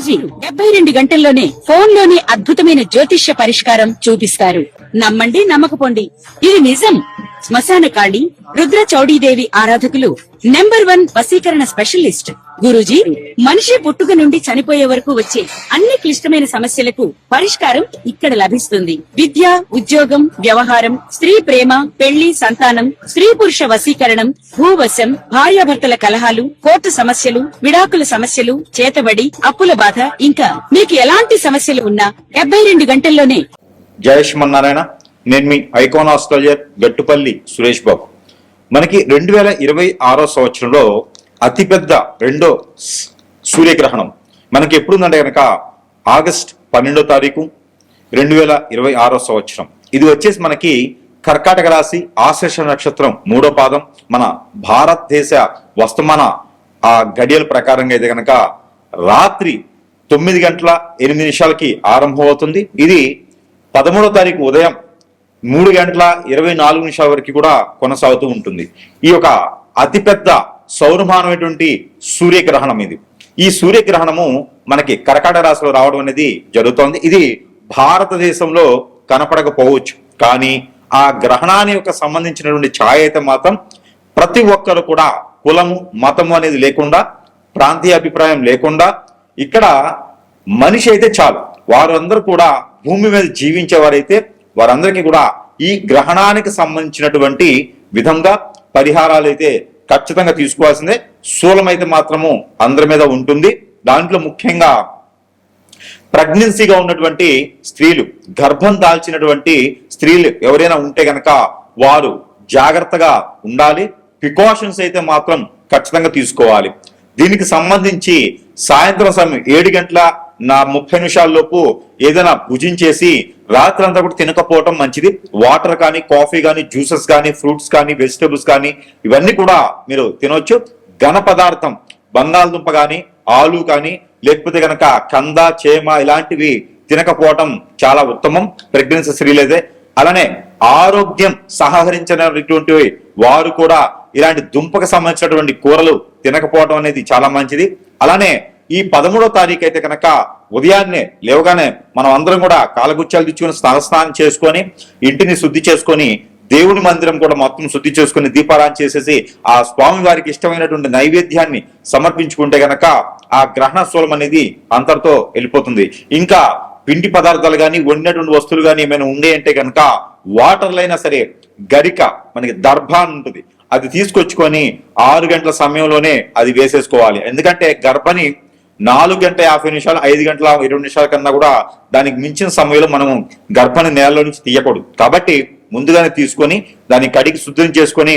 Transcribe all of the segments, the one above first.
గురూజీ 72 గంటల్లోనే ఫోన్ లోని అద్భుతమైన జ్యోతిష్య పరిష్కారం చూపిస్తారు. నమ్మండి, నమ్మకపోండి, ఇది నిజం. శ్మశాన కాళి రుద్ర చౌడీదేవి ఆరాధకులు నంబర్ 1 వశీకరణ స్పెషలిస్ట్ గురూజీ. మనిషి పుట్టుక నుండి చనిపోయే వరకు వచ్చే అన్ని క్లిష్టమైన సమస్యలకు పరిష్కారం ఇక్కడ లభిస్తుంది. విద్య, ఉద్యోగం, వ్యవహారం, స్త్రీ ప్రేమ, పెళ్లి, సంతానం, స్త్రీ పురుష వశీకరణం, భూవశం, భార్యాభర్తల కలహాలు, కోర్టు సమస్యలు, విడాకుల సమస్యలు, చేతబడి, అప్పుల బాధ, ఇంకా మీకు ఎలాంటి సమస్యలు ఉన్నా 72 గంటల్లోనే. జయ శ్రీమన్నారాయణ. నేను మీ ఐకాన్ ఆస్ట్రాలజర్ గట్టుపల్లి సురేష్ బాబు. మనకి 2026 సంవత్సరంలో అతిపెద్ద రెండో సూర్యగ్రహణం మనకి ఎప్పుడుందంటే కనుక ఆగస్ట్ 12వ తారీఖు 2026 సంవత్సరం. ఇది వచ్చేసి మనకి కర్కాటక రాశి ఆశ్లేష నక్షత్రం 3వ పాదం. మన భారతదేశ వస్తమాన ఆ గడియల ప్రకారంగా అయితే కనుక రాత్రి 9:08 ఆరంభం అవుతుంది. ఇది 13వ తారీఖు ఉదయం 3:24 వరకు కూడా కొనసాగుతూ ఉంటుంది. ఈ యొక్క అతిపెద్ద సౌరమానమైనటువంటి సూర్యగ్రహణం ఇది. ఈ సూర్యగ్రహణము మనకి కర్కాటక రాశిలో రావడం అనేది జరుగుతోంది. ఇది భారతదేశంలో కనపడకపోవచ్చు, కానీ ఆ గ్రహణానికి యొక్క సంబంధించినటువంటి ఛాయ అయితే మాత్రం ప్రతి ఒక్కరు కూడా కులము, మతము అనేది లేకుండా, ప్రాంతీయ అభిప్రాయం లేకుండా, ఇక్కడ మనిషి అయితే చాలు, వారందరూ కూడా భూమి మీద జీవించేవారైతే వారందరికీ కూడా ఈ గ్రహణానికి సంబంధించినటువంటి విధంగా పరిహారాలు అయితే ఖచ్చితంగా తీసుకోవాల్సిందే. శూలం అయితే మాత్రము అందరి మీద ఉంటుంది. దాంట్లో ముఖ్యంగా ప్రెగ్నెన్సీగా ఉన్నటువంటి స్త్రీలు, గర్భం దాల్చినటువంటి స్త్రీలు ఎవరైనా ఉంటే గనక వారు జాగ్రత్తగా ఉండాలి. ప్రికాషన్స్ అయితే మాత్రం ఖచ్చితంగా తీసుకోవాలి. దీనికి సంబంధించి సాయంత్రం సమయం 7:30 లోపు ఏదైనా భుజించేసి రాత్రంతా కూడా తినకపోవటం మంచిది. వాటర్ కానీ, కాఫీ కానీ, జ్యూసెస్ కానీ, ఫ్రూట్స్ కానీ, వెజిటబుల్స్ కానీ ఇవన్నీ కూడా మీరు తినవచ్చు. ఘన పదార్థం బంగాళదుంప కానీ, ఆలు కానీ, లేకపోతే కనుక కంద, చేమ ఇలాంటివి తినకపోవటం చాలా ఉత్తమం ప్రెగ్నెన్సీ స్త్రీలైతే. అలానే ఆరోగ్యం సహకరించినటువంటి వారు కూడా ఇలాంటి దుంపకు సంబంధించినటువంటి కూరలు తినకపోవడం అనేది చాలా మంచిది. అలానే ఈ 13వ తారీఖు అయితే కనుక ఉదయాన్నే లేవగానే మనం అందరం కూడా కాలగుచ్చాలు తెచ్చుకొని స్నానం చేసుకొని ఇంటిని శుద్ధి చేసుకొని దేవుని మందిరం కూడా మొత్తం శుద్ధి చేసుకుని దీపారాధన చేసేసి ఆ స్వామి వారికి ఇష్టమైనటువంటి నైవేద్యాన్ని సమర్పించుకుంటే గనక ఆ గ్రహణ శూలం అనేది అంతటితో వెళ్ళిపోతుంది. ఇంకా పిండి పదార్థాలు కానీ, వండినటువంటి వస్తువులు కానీ ఏమైనా ఉండే అంటే కనుక వాటర్లో అయినా సరే గరిక, మనకి దర్భాన్ ఉంటుంది, అది తీసుకొచ్చుకొని 6 గంటల సమయంలోనే అది వేసేసుకోవాలి. ఎందుకంటే గర్భని 4:50 5:20 కన్నా కూడా దానికి మించిన సమయంలో మనము గర్భాన్ని నేలలో నుంచి తీయకూడదు. కాబట్టి ముందుగానే తీసుకొని దాన్ని కడిగి శుద్ధం చేసుకొని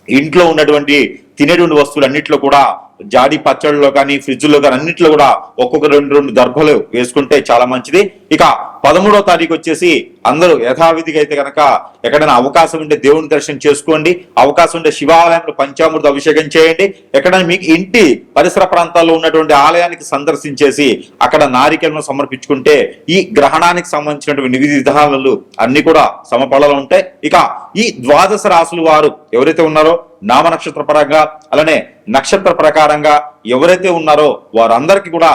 ఇంట్లో ఉన్నటువంటి తినేటువంటి వస్తువులు అన్నింటిలో కూడా జాడి పచ్చళ్ళలో కానీ, ఫ్రిడ్జ్లో కానీ అన్నింటిలో కూడా ఒక్కొక్క 2 దర్భలు వేసుకుంటే చాలా మంచిది. ఇక 13వ తారీఖు వచ్చేసి అందరూ యథావిధిగా అయితే కనుక ఎక్కడైనా అవకాశం ఉంటే దేవుని దర్శనం చేసుకోండి. అవకాశం ఉంటే శివాలయంలో పంచామృత అభిషేకం చేయండి. ఎక్కడైనా మీకు ఇంటి పరిసర ప్రాంతాల్లో ఉన్నటువంటి ఆలయానికి సందర్శించేసి అక్కడ నారికేలను సమర్పించుకుంటే ఈ గ్రహణానికి సంబంధించినటువంటి విధి విధానాలు అన్ని కూడా సమఫలాలు ఉంటాయి. ఇక ఈ 12 రాశులు వారు ఎవరైతే ఉన్నారో నామ నక్షత్ర పరంగా, అలానే నక్షత్ర ప్రకారంగా ఎవరైతే ఉన్నారో వారందరికీ కూడా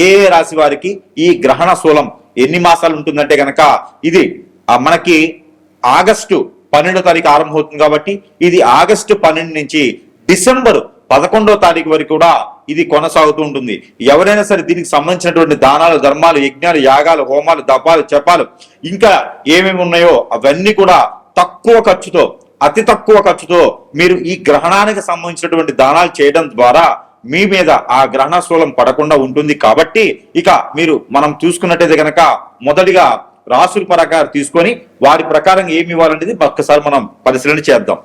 ఏ రాశి వారికి ఈ గ్రహణ శూలం ఎన్ని మాసాలు ఉంటుందంటే గనక ఇది మనకి ఆగస్టు 12వ తారీఖు ఆరంభమవుతుంది. కాబట్టి ఇది ఆగస్టు 12 నుంచి డిసెంబర్ 11వ తారీఖు వరకు కూడా ఇది కొనసాగుతూ ఉంటుంది. ఎవరైనా సరే దీనికి సంబంధించినటువంటి దానాలు, ధర్మాలు, యజ్ఞాలు, యాగాలు, హోమాలు, దపాలు, జపాలు ఇంకా ఏమేమి ఉన్నాయో అవన్నీ కూడా తక్కువ ఖర్చుతో, అతి తక్కువ ఖర్చుతో మీరు ఈ గ్రహణానికి సంబంధించినటువంటి దానాలు చేయడం ద్వారా మీ మీద ఆ గ్రహణ శూలం పడకుండా ఉంటుంది. కాబట్టి ఇక మనం చూసుకున్నట్టయితే కనుక మొదటిగా రాసుల ప్రకారం తీసుకొని వారి ప్రకారం ఏమి ఇవ్వాలనేది ఒక్కసారి మనం పరిశీలన చేద్దాం.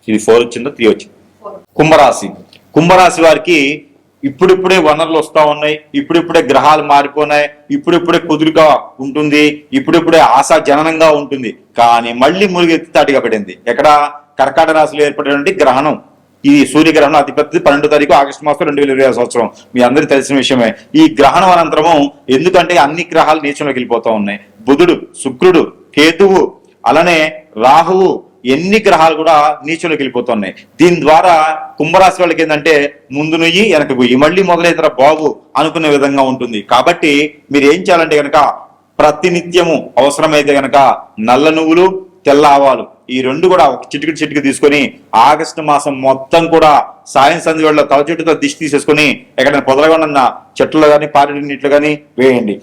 ఇది 4 వచ్చిందో 3 వచ్చింది. కుంభరాశి వారికి ఇప్పుడిప్పుడే వనరులు వస్తా ఉన్నాయి, ఇప్పుడిప్పుడే గ్రహాలు మారిపోయినాయి, ఇప్పుడిప్పుడే కుదురుగా ఉంటుంది, ఇప్పుడిప్పుడే ఆశా జననంగా ఉంటుంది. కానీ మళ్ళీ మురిగెత్తి తాటిగా పడింది. ఎక్కడ? కర్కాటక రాశిలో ఏర్పడినటువంటి గ్రహణం. ఈ సూర్యగ్రహణం అతిపెద్దది 12వ తారీఖు ఆగస్టు మాసం 2020 సంవత్సరం. మీ అందరికీ తెలిసిన విషయమే. ఈ గ్రహణం అనంతరము ఎందుకంటే అన్ని గ్రహాలు నీచంలోకి వెళ్ళిపోతా ఉన్నాయి. బుధుడు, శుక్రుడు, కేతువు, అలానే రాహువు ఎన్ని గ్రహాలు కూడా నీచులోకి వెళ్ళిపోతున్నాయి. దీని ద్వారా కుంభరాశి వాళ్ళకి ఏంటంటే ముందు నుయ్యి వెనక గుయ్యి, మళ్ళీ మొదలైతర బాబు అనుకునే విధంగా ఉంటుంది. కాబట్టి మీరు ఏం చేయాలంటే కనుక ప్రతినిత్యము అవసరమైతే గనక నల్ల నువ్వులు, తెల్ల ఆవాలు ఈ రెండు కూడా ఒక చిటికి తీసుకొని ఆగస్టు మాసం మొత్తం కూడా సాయం సంధ్య వేళ తల చెట్టుతో దిష్టి తీసేసుకొని ఎక్కడైనా పొదలుగా ఉన్న చెట్లు కానీ పారేడు నీట్లు కానీ వేయండి.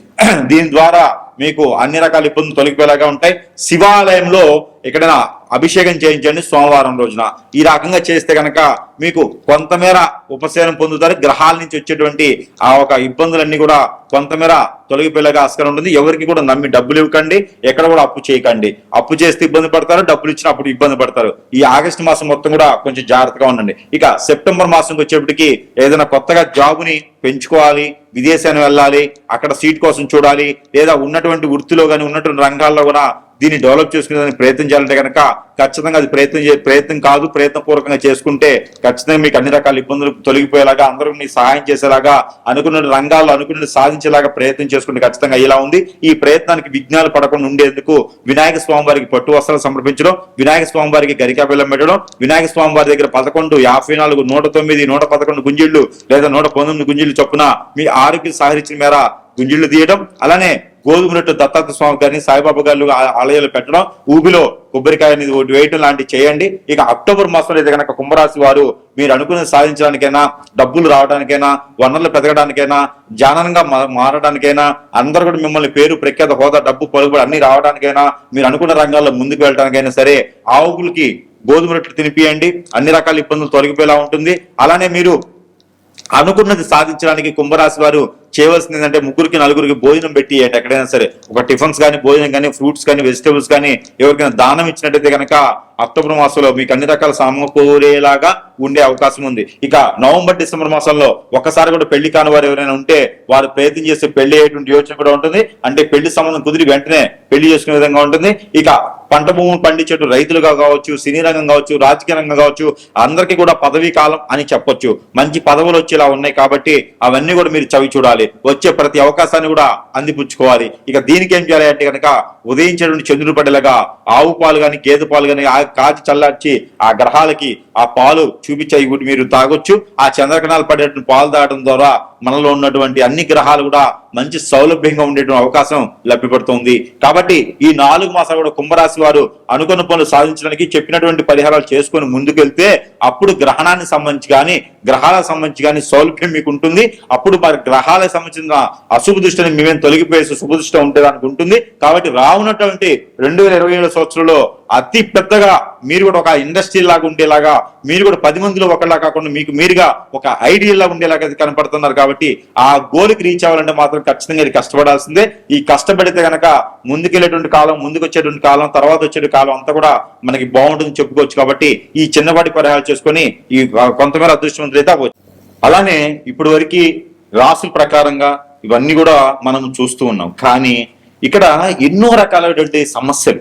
దీని ద్వారా మీకు అన్ని రకాల ఇబ్బందులు తొలగిపోయేలాగా ఉంటాయి. శివాలయంలో ఎక్కడైనా అభిషేకం చేయించండి సోమవారం రోజున. ఈ రకంగా చేస్తే కనుక మీకు కొంతమేర ఉపశమనం పొందుతారు. గ్రహాల నుంచి వచ్చేటువంటి ఆ ఒక ఇబ్బందులన్నీ కూడా కొంతమేర తొలగిపోయేలాగా ఆస్కారం ఉంటుంది. ఎవరికి కూడా నమ్మి డబ్బులు ఇవ్వకండి, ఎక్కడ కూడా అప్పు చేయకండి. అప్పు చేస్తే ఇబ్బంది పడతారు, డబ్బులు ఇచ్చినప్పుడు ఇబ్బంది పడతారు. ఈ ఆగస్టు మాసం మొత్తం కూడా కొంచెం జాగ్రత్తగా ఉండండి. ఇక సెప్టెంబర్ మాసంకి వచ్చేప్పటికి ఏదైనా కొత్తగా జాబుని పెంచుకోవాలి, విదేశాన్ని వెళ్ళాలి, అక్కడ సీట్ కోసం చూడాలి, లేదా ఉన్నటువంటి వృత్తిలో కానీ ఉన్నటువంటి రంగాల్లో కూడా దీన్ని డెవలప్ చేసుకునే ప్రయత్నం చేయాలంటే కనుక ఖచ్చితంగా అది ప్రయత్నం కాదు, ప్రయత్నపూర్వకంగా చేసుకుంటే ఖచ్చితంగా మీకు అన్ని రకాల ఇబ్బందులు తొలగిపోయేలాగా, అందరూ మీకు సహాయం చేసేలాగా, అనుకున్న రంగాల్లో అనుకున్నది సాధించేలాగా ప్రయత్నం చేసుకుంటే ఖచ్చితంగా ఇలా ఉంది. ఈ ప్రయత్నానికి విఘ్నాలు పడకుండా ఉండేందుకు వినాయక స్వామి వారికి పట్టు వస్త్రాలు సమర్పించడం, వినాయక స్వామి వారికి గరికా బెల్లం పెట్టడం, వినాయక స్వామి వారి దగ్గర 11, 54, 109, 111 గుంజిళ్ళు లేదా 119 గుంజిళ్ళు చొప్పున మీ ఆరోగ్య సహకరించిన మేర గుంజిళ్ళు తీయడం, అలానే గోధుమ రొట్టె దత్తాత్రేయ స్వామి గారిని సాయిబాబా గారు ఆలయాలు పెట్టడం, ఊబిలో కొబ్బరికాయ అనేది వేయటం లాంటివి చేయండి. ఇక అక్టోబర్ మాసంలో అయితే కనుక కుంభరాశి వారు మీరు అనుకున్నది సాధించడానికైనా, డబ్బులు రావడానికైనా, వనరులు పెరగడానికైనా, జానంగా మారడానికైనా, అందరూ కూడా మిమ్మల్ని పేరు ప్రఖ్యాత హోదా, డబ్బు పలుకుబడి అన్ని రావడానికైనా, మీరు అనుకున్న రంగాల్లో ముందుకు వెళ్ళడానికైనా సరే ఆవులకి గోధుమ రొట్టెలు తినిపియండి. అన్ని రకాల ఇబ్బందులు తొలగిపోయేలా ఉంటుంది. అలానే మీరు అనుకున్నది సాధించడానికి కుంభరాశి వారు చేయవలసింది ఏంటంటే 3కి 4కి భోజనం పెట్టి ఎక్కడైనా సరే ఒక టిఫిన్స్ కానీ, భోజనం కానీ, ఫ్రూట్స్ కానీ, వెజిటేబుల్స్ కానీ ఎవరికైనా దానం ఇచ్చినట్టయితే కనుక అక్టోబర్ మాసంలో మీకు అన్ని రకాల సమకూరేలాగా ఉండే అవకాశం ఉంది. ఇక నవంబర్, డిసెంబర్ మాసంలో ఒక్కసారి కూడా పెళ్లి కాని వారు ఎవరైనా ఉంటే వారు ప్రయత్నం చేస్తే పెళ్లి అయ్యేటువంటి యోచన కూడా ఉంటుంది. అంటే పెళ్లి సంబంధం కుదిరి వెంటనే పెళ్లి చేసుకునే విధంగా ఉంటుంది. ఇక పంట భూములు పండించేటు రైతులుగా కావచ్చు, సినీ రంగం కావచ్చు, రాజకీయ రంగం కావచ్చు, అందరికీ కూడా పదవీ కాలం అని చెప్పొచ్చు. మంచి పదవులు వచ్చేలా ఉన్నాయి కాబట్టి అవన్నీ కూడా మీరు చవి చూడాలి. వచ్చే ప్రతి అవకాశాన్ని కూడా అందిపుచ్చుకోవాలి. ఇక దీనికి ఏం చేయాలి అంటే కనుక ఉదయించేటువంటి చంద్రుడు పడేలాగా ఆవు పాలు కానీ, గేదె పాలు కానీ కాచి చల్లార్చి ఆ గ్రహాలకి ఆ పాలు చూపించాయి మీరు తాగొచ్చు. ఆ చంద్రకణాలు పడేటువంటి పాలు తాగడం ద్వారా మనలో ఉన్నటువంటి అన్ని గ్రహాలు కూడా మంచి సౌలభ్యంగా ఉండేటువంటి అవకాశం లభ్యపడుతుంది. కాబట్టి ఈ 4 మాసాలు కూడా కుంభరాశి వారు అనుకున్న పనులు సాధించడానికి చెప్పినటువంటి పరిహారాలు చేసుకొని ముందుకెళ్తే అప్పుడు గ్రహణానికి సంబంధించి కానీ, గ్రహాలకు సంబంధించి కానీ సౌలభ్యం మీకు ఉంటుంది. అప్పుడు మరి గ్రహాలకు సంబంధించిన అశుభ దృష్టిని మేమేం తొలగిపోయేసి శుభ దృష్టి ఉండేదానికి ఉంటుంది. కాబట్టి రానున్నటువంటి 2027 సంవత్సరంలో అతి పెద్దగా మీరు కూడా ఒక ఇండస్ట్రీ లాగా ఉండేలాగా, మీరు కూడా 10 మందిలో ఒకలా కాకుండా మీకు మీరుగా ఒక ఐడియల్ లాగా ఉండేలాగా కనపడుతున్నారు. కాబట్టి ఆ గోల్కి రీచ్ అవ్వాలంటే మాత్రం ఖచ్చితంగా ఇది కష్టపడాల్సిందే. ఈ కష్టపడితే కనుక ముందుకెళ్ళేటువంటి కాలం, ముందుకు వచ్చేటువంటి కాలం, తర్వాత వచ్చే కాలం అంతా కూడా మనకి బాగుంటుంది చెప్పుకోవచ్చు. కాబట్టి ఈ చిన్నపాటి పరిహారాలు చేసుకొని ఈ కొంతమేర అదృష్టవంతులైతే అవ్వచ్చు. అలానే ఇప్పటి వరకు రాసుల ప్రకారంగా ఇవన్నీ కూడా మనం చూస్తూ ఉన్నాం. కానీ ఇక్కడ ఎన్నో రకాలైనటువంటి సమస్యలు,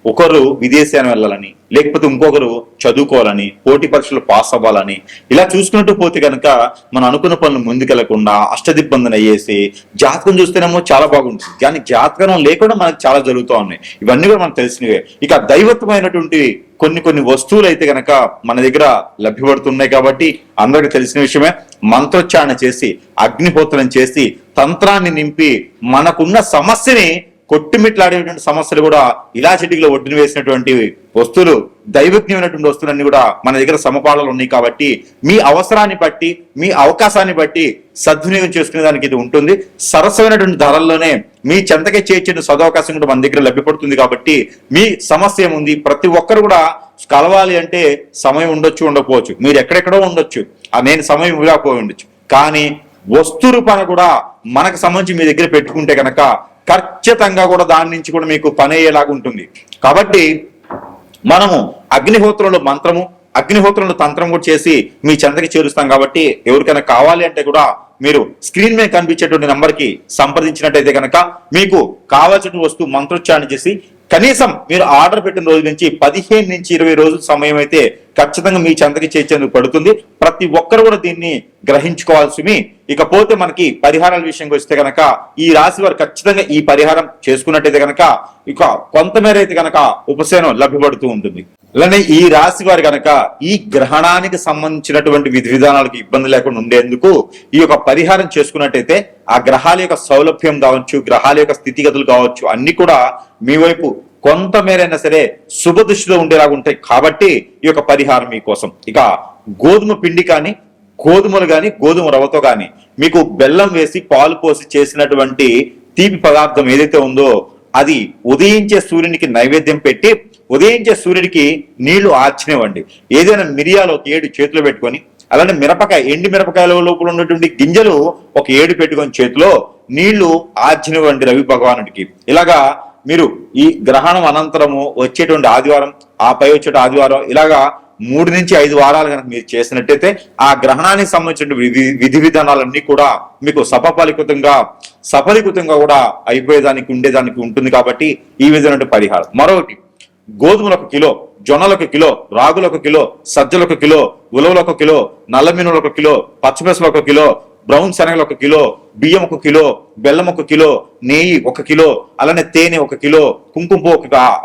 ఒకరు విదేశాన్ని వెళ్ళాలని, లేకపోతే ఇంకొకరు చదువుకోవాలని, పోటీ పరీక్షలు పాస్ అవ్వాలని, ఇలా చూసుకుంటూ పోతే కనుక మనం అనుకున్న పనులు ముందుకెళ్లకుండా అష్టదిబ్బందన అయ్యేసి, జాతకం చూస్తేనేమో చాలా బాగుంటుంది కానీ జాతకం లేకుండా మనకు చాలా జరుగుతూ ఉన్నాయి. ఇవన్నీ కూడా మనకు తెలిసినవే. ఇక దైవత్వమైనటువంటి కొన్ని వస్తువులు అయితే కనుక మన దగ్గర లభ్యపడుతున్నాయి. కాబట్టి అందరికి తెలిసిన విషయమే. మంత్రోచ్చారణ చేసి, అగ్నిహోత్రం చేసి, తంత్రాన్ని నింపి మనకున్న సమస్యని కొట్టుమిట్లాడేటువంటి సమస్యలు కూడా ఇలా చిటికలో ఒడ్డున వేసినటువంటి వస్తువులు, దైవజ్ఞమైనటువంటి వస్తువులన్నీ కూడా మన దగ్గర సమపాళలు ఉన్నాయి. కాబట్టి మీ అవసరాన్ని బట్టి, మీ అవకాశాన్ని బట్టి సద్వినియోగం చేసుకునే దానికి ఇది ఉంటుంది. సరసమైనటువంటి ధరల్లోనే మీ చెంతకే చేర్చిన సదవకాశం కూడా మన దగ్గర లభ్యపడుతుంది. కాబట్టి మీ సమస్య ఏముంది, ప్రతి ఒక్కరు కూడా కలవాలి అంటే సమయం ఉండొచ్చు, ఉండకపోవచ్చు, మీరు ఎక్కడెక్కడో ఉండొచ్చు, నేను సమయం ఇవ్వకపోయి ఉండొచ్చు. కానీ వస్తు రూపాన కూడా మనకు సంబంధించి మీ దగ్గర పెట్టుకుంటే కనుక ఖచ్చితంగా కూడా దాని నుంచి కూడా మీకు పని అయ్యేలాగా ఉంటుంది. కాబట్టి మనము అగ్నిహోత్రంలో మంత్రము, అగ్నిహోత్రంలో తంత్రం కూడా చేసి మీ చెంతకి చేరుస్తాం. కాబట్టి ఎవరికైనా కావాలి అంటే కూడా మీరు స్క్రీన్ మీద కనిపించేటువంటి నంబర్కి సంప్రదించినట్టయితే కనుక మీకు కావాల్సిన వస్తువు మంత్రోచ్చారణ చేసి కనీసం మీరు ఆర్డర్ పెట్టిన రోజు నుంచి 15 నుంచి 20 రోజుల సమయం అయితే ఖచ్చితంగా మీ చెంతకి చేర్చేందుకు పడుతుంది. ప్రతి ఒక్కరు కూడా దీన్ని గ్రహించుకోవాల్సి. ఇకపోతే మనకి పరిహారాల విషయంకి వస్తే కనుక ఈ రాశి వారు ఖచ్చితంగా ఈ పరిహారం చేసుకున్నట్టయితే కనుక ఇక కొంతమేర అయితే కనుక ఉపశమనం లభ్యపడుతూ ఉంటుంది. అలానే ఈ రాశి వారు కనుక ఈ గ్రహణానికి సంబంధించినటువంటి విధి విధానాలకు ఇబ్బంది లేకుండా ఉండేందుకు ఈ యొక్క పరిహారం చేసుకున్నట్టయితే ఆ గ్రహాల యొక్క సౌలభ్యం కావచ్చు, గ్రహాల యొక్క స్థితిగతులు కావచ్చు, అన్ని కూడా మీ వైపు కొంతమేరైనా సరే శుభ దృష్టిలో ఉండేలాగా ఉంటాయి. కాబట్టి ఈ యొక్క పరిహారం మీకోసం. ఇక గోధుమ పిండి కానీ, గోధుమలు కానీ, గోధుమ రవ్వతో కానీ మీకు బెల్లం వేసి పాలు పోసి చేసినటువంటి తీపి పదార్థం ఏదైతే ఉందో అది ఉదయించే సూర్యునికి నైవేద్యం పెట్టి ఉదయించే సూర్యుడికి నీళ్లు ఆర్చినివ్వండి. ఏదైనా మిరియాలు ఒక 7 చేతిలో పెట్టుకొని, అలానే మిరపకాయ, ఎండి మిరపకాయల లోపల ఉన్నటువంటి గింజలు ఒక 7 పెట్టుకొని చేతిలో నీళ్లు ఆర్చినివ్వండి రవి భగవానుడికి. ఇలాగా మీరు ఈ గ్రహణం అనంతరము వచ్చేటువంటి ఆదివారం, ఆపై వచ్చే ఆదివారం, ఇలాగా 3 నుంచి 5 వారాలు కనుక మీరు చేసినట్టయితే ఆ గ్రహణానికి సంబంధించిన విధి విధానాలన్నీ కూడా మీకు సఫలీకృతంగా కూడా అయిపోయేదానికి ఉండేదానికి ఉంటుంది. కాబట్టి ఈ విధమైన పరిహారం. మరొకటి, గోధుమలు 1 కిలో, జొన్నలు 1 కిలో, రాగులు 1 కిలో, సజ్జలు 1 కిలో, ఉలవలు 1 కిలో, నల్ల మినుములు 1 కిలో, పచ్చిమిరపకాయలు 1 కిలో, బ్రౌన్ శనగలు 1 కిలో, బియ్యం 1 కిలో, బెల్లం 1 కిలో, నెయ్యి 1 కిలో, అలానే తేనె 1 కిలో, కుంకుమ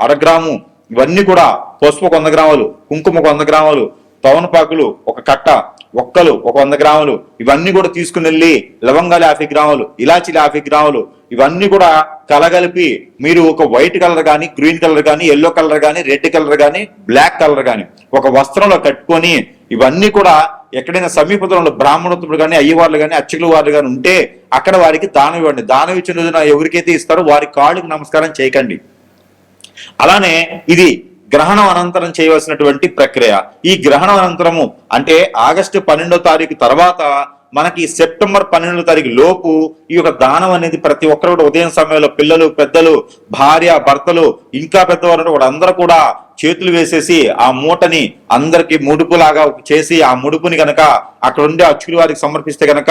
1 గ్రాము, ఇవన్నీ కూడా పసుపు 100 గ్రాములు, కుంకుమ 100 గ్రాములు, తవనపాకులు 1 కట్ట, ఒక్కలు 100 గ్రాములు, ఇవన్నీ కూడా తీసుకుని వెళ్ళి లవంగాలు 50 గ్రాములు, ఇలాచీలు 50 గ్రాములు, ఇవన్నీ కూడా కలగలిపి మీరు ఒక వైట్ కలర్ కానీ, గ్రీన్ కలర్ కానీ, ఎల్లో కలర్ కానీ, రెడ్ కలర్ కానీ, బ్లాక్ కలర్ కానీ ఒక వస్త్రంలో కట్టుకొని ఇవన్నీ కూడా ఎక్కడైనా సమీపంలో బ్రాహ్మణోత్తములు కానీ, అయ్యవార్లు కానీ, అర్చకుల వారు కానీ ఉంటే అక్కడ వారికి దానం ఇవ్వండి. దానం ఇచ్చిన రోజున ఎవరికైతే ఇస్తారో వారి కాళ్ళకి నమస్కారం చేయకండి. అలానే ఇది గ్రహణం అనంతరం చేయవలసినటువంటి ప్రక్రియ. ఈ గ్రహణం అనంతరము అంటే ఆగస్టు 12వ తారీఖు తర్వాత మనకి సెప్టెంబర్ 12వ తారీఖు లోపు ఈ యొక్క దానం అనేది ప్రతి ఒక్కరు కూడా ఉదయం సమయంలో పిల్లలు, పెద్దలు, భార్య, భర్తలు, ఇంకా పెద్దవారు కూడా అందరూ కూడా చేతులు వేసేసి ఆ మూటని అందరికి ముడుపులాగా చేసి ఆ ముడుపుని గనక అక్కడ ఉండే అర్చకుల వారికి సమర్పిస్తే గనక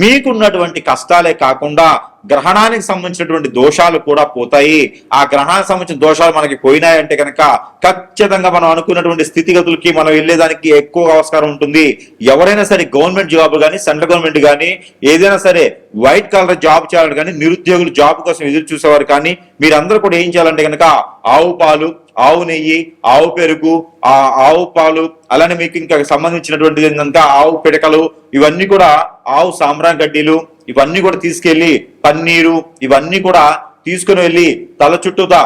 మీకున్నటువంటి కష్టాలే కాకుండా గ్రహణానికి సంబంధించినటువంటి దోషాలు కూడా పోతాయి. ఆ గ్రహణానికి సంబంధించిన దోషాలు మనకి పోయినాయంటే కనుక ఖచ్చితంగా మనం అనుకున్నటువంటి స్థితిగతులకి మనం వెళ్ళేదానికి ఎక్కువ ఆస్కారం ఉంటుంది. ఎవరైనా సరే గవర్నమెంట్ జాబ్ కానీ, సెంట్రల్ గవర్నమెంట్ కానీ, ఏదైనా సరే వైట్ కలర్ జాబ్ చేయాలని కానీ, నిరుద్యోగులు జాబ్ కోసం ఎదురు చూసేవారు కానీ మీరందరూ కూడా ఏం చేయాలంటే కనుక ఆవు పాలు, ఆవు నెయ్యి, ఆవు పెరుగు, ఆవు పాలు, అలానే మీకు ఇంకా సంబంధించినటువంటి ఏంటంటే ఆవు పిడకలు, ఇవన్నీ కూడా ఆవు సాంబ్రాన్ గడ్డీలు, ఇవన్నీ కూడా తీసుకెళ్లి పన్నీరు, ఇవన్నీ కూడా తీసుకుని వెళ్ళి తల చుట్టూతా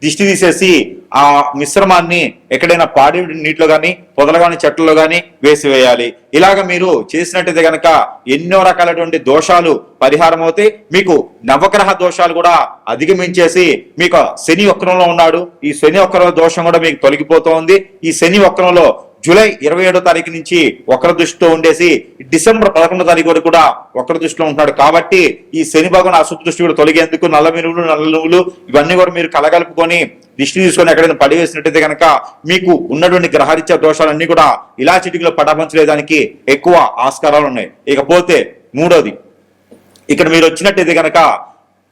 దిష్టి తీసేసి ఆ మిశ్రమాన్ని ఎక్కడైనా పాడి నీటిలో కానీ, పొదలు కానీ, చెట్లలో కానీ వేసివేయాలి. ఇలాగ మీరు చేసినట్టయితే కనుక ఎన్నో రకాలైనటువంటి దోషాలు పరిహారం అవుతాయి. మీకు నవగ్రహ దోషాలు కూడా అధిగమించేసి మీకు శని వక్రంలో ఉన్నాడు, ఈ శని వక్ర దోషం కూడా మీకు తొలగిపోతోంది. ఈ శని వక్రంలో జూలై 27వ తారీఖు నుంచి వక్ర దృష్టితో ఉండేసి డిసెంబర్ 11వ తారీఖు వరకు కూడా వక్ర దృష్టిలో ఉంటున్నాడు. కాబట్టి ఈ శని భగవాన్ అశుద్ధ దృష్టి కూడా తొలగేందుకు నల్ల మినుములు, నల్ల నువ్వులు ఇవన్నీ కూడా మీరు కలగలుపుకొని దిష్టి తీసుకొని ఎక్కడైనా పడివేసినట్టయితే కనుక మీకు ఉన్నటువంటి గ్రహరీత్యా దోషాలన్నీ కూడా ఇలా చిటికలో పటాపంచలేదానికి ఎక్కువ ఆస్కారాలు ఉన్నాయి. ఇకపోతే 3వది, ఇక్కడ మీరు వచ్చినట్టయితే కనుక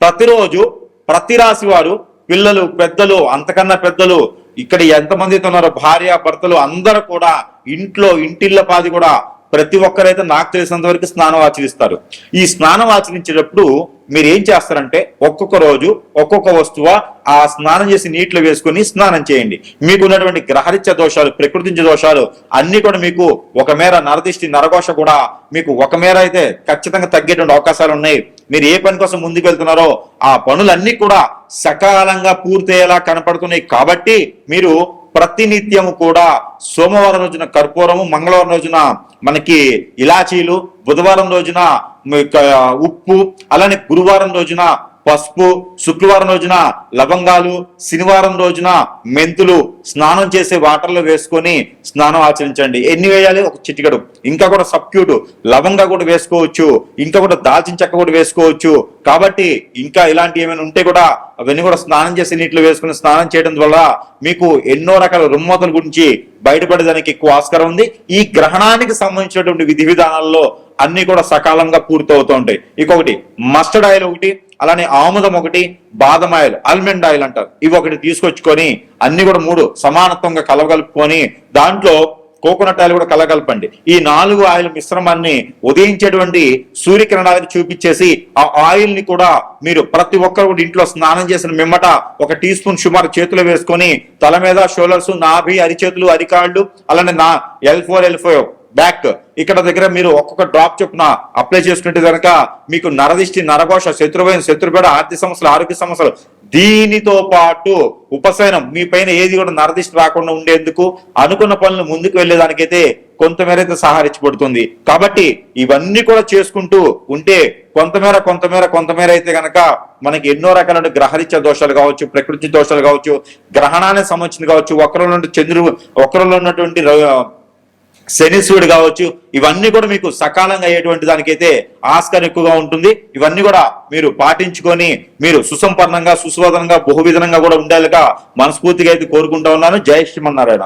ప్రతిరోజు ప్రతి రాశి వారు పిల్లలు, పెద్దలు, అంతకన్నా పెద్దలు, ఇక్కడ ఎంతమంది ఉన్నారో భార్య, భర్తలు అందరూ కూడా ఇంటిళ్ళ పాది కూడా ప్రతి ఒక్కరైతే నాకు తెలిసినంత వరకు స్నానం ఆచరిస్తారు. ఈ స్నానం ఆచరించేటప్పుడు మీరు ఏం చేస్తారంటే ఒక్కొక్క రోజు ఒక్కొక్క వస్తువు ఆ స్నానం చేసి నీటిలో వేసుకుని స్నానం చేయండి. మీకు ఉన్నటువంటి గ్రహరీత్య దోషాలు, ప్రకృతించ దోషాలు అన్ని కూడా మీకు ఒక మేర నరదిష్టి, నరఘోష కూడా మీకు ఒక మేర అయితే ఖచ్చితంగా తగ్గేటువంటి అవకాశాలు ఉన్నాయి. మీరు ఏ పని కోసం ముందుకు వెళ్తున్నారో ఆ పనులన్నీ కూడా సకాలంగా పూర్తయ్యేలా కనపడుతున్నాయి. కాబట్టి మీరు ప్రతినిత్యము కూడా సోమవారం రోజున కర్పూరము, మంగళవారం రోజున మనకి ఇలాచీలు, బుధవారం రోజున ఉప్పు, అలానే గురువారం రోజున పసుపు, శుక్రవారం రోజున లవంగాలు, శనివారం రోజున మెంతులు స్నానం చేసే వాటర్లో వేసుకొని స్నానం ఆచరించండి. ఎన్ని వేయాలి? ఒక చిటికెడు. ఇంకా కూడా సబ్క్యూట్ లవంగా కూడా వేసుకోవచ్చు, ఇంకా కూడా దాల్చిన చెక్క కూడా వేసుకోవచ్చు. కాబట్టి ఇంకా ఇలాంటి ఏమైనా ఉంటే కూడా అవన్నీ కూడా స్నానం చేసే నీటిలో వేసుకుని స్నానం చేయడం వల్ల మీకు ఎన్నో రకాల రుమ్మతల గురించి బయటపడేదానికి ఎక్కువ ఆస్కారం ఉంది. ఈ గ్రహణానికి సంబంధించినటువంటి విధి విధానాల్లో అన్ని కూడా సకాలంగా పూర్తవుతూ ఉంటాయి. ఇంకొకటి మస్టర్డ్ ఆయిల్ ఒకటి, అలానే ఆముదం ఒకటి, బాదం ఆయిల్, ఆల్మండ్ ఆయిల్ అంటారు, ఇవి ఒకటి తీసుకొచ్చుకొని అన్ని కూడా 3 సమానత్వంగా కలగలుపుకొని దాంట్లో కోకోనట్ ఆయిల్ కూడా కలగలపండి. ఈ 4 ఆయిల్ మిశ్రమాన్ని ఉదయించేటువంటి సూర్యకిరణాలకు చూపించేసి ఆ ఆయిల్ ని కూడా మీరు ప్రతి ఒక్కరు కూడా ఇంట్లో స్నానం చేసిన మిమ్మట 1 టీ స్పూన్ సుమారు చేతిలో వేసుకొని తల మీద, షోల్డర్స్, నాభి, అరిచేతులు, అరికాళ్ళు, అలానే నా L4 బ్యాక్ ఇక్కడ దగ్గర మీరు ఒక్కొక్క డ్రాప్ చొప్పున అప్లై చేసుకుంటే కనుక మీకు నరదిష్టి, నరఘోష, శత్రుపేడ, ఆర్థిక సమస్యలు, ఆరోగ్య సమస్యలు, దీనితో పాటు ఉపశమనం, మీ పైన ఏది కూడా నరదిష్టి రాకుండా ఉండేందుకు, అనుకున్న పనులు ముందుకు వెళ్ళేదానికైతే కొంతమేర అయితే సహారించబడుతుంది. కాబట్టి ఇవన్నీ కూడా చేసుకుంటూ ఉంటే కొంతమేర అయితే గనక మనకి ఎన్నో రకాల గ్రహరీత్యా దోషాలు కావచ్చు, ప్రకృతి దోషాలు కావచ్చు, గ్రహణానికి సంబంధించింది కావచ్చు, వక్రంలో ఉన్నటువంటి శనీశ్వరుడు కావచ్చు, ఇవన్నీ కూడా మీకు సకాలంగా అయ్యేటువంటి దానికైతే ఆస్కారం ఎక్కువగా ఉంటుంది. ఇవన్నీ కూడా మీరు పాటించుకొని మీరు సుసంపన్నంగా, సుస్వాదనంగా, బహువిధంగా కూడా ఉండాలిగా మనస్ఫూర్తిగా అయితే కోరుకుంటా ఉన్నాను. జై శ్రీమన్నారాయణ.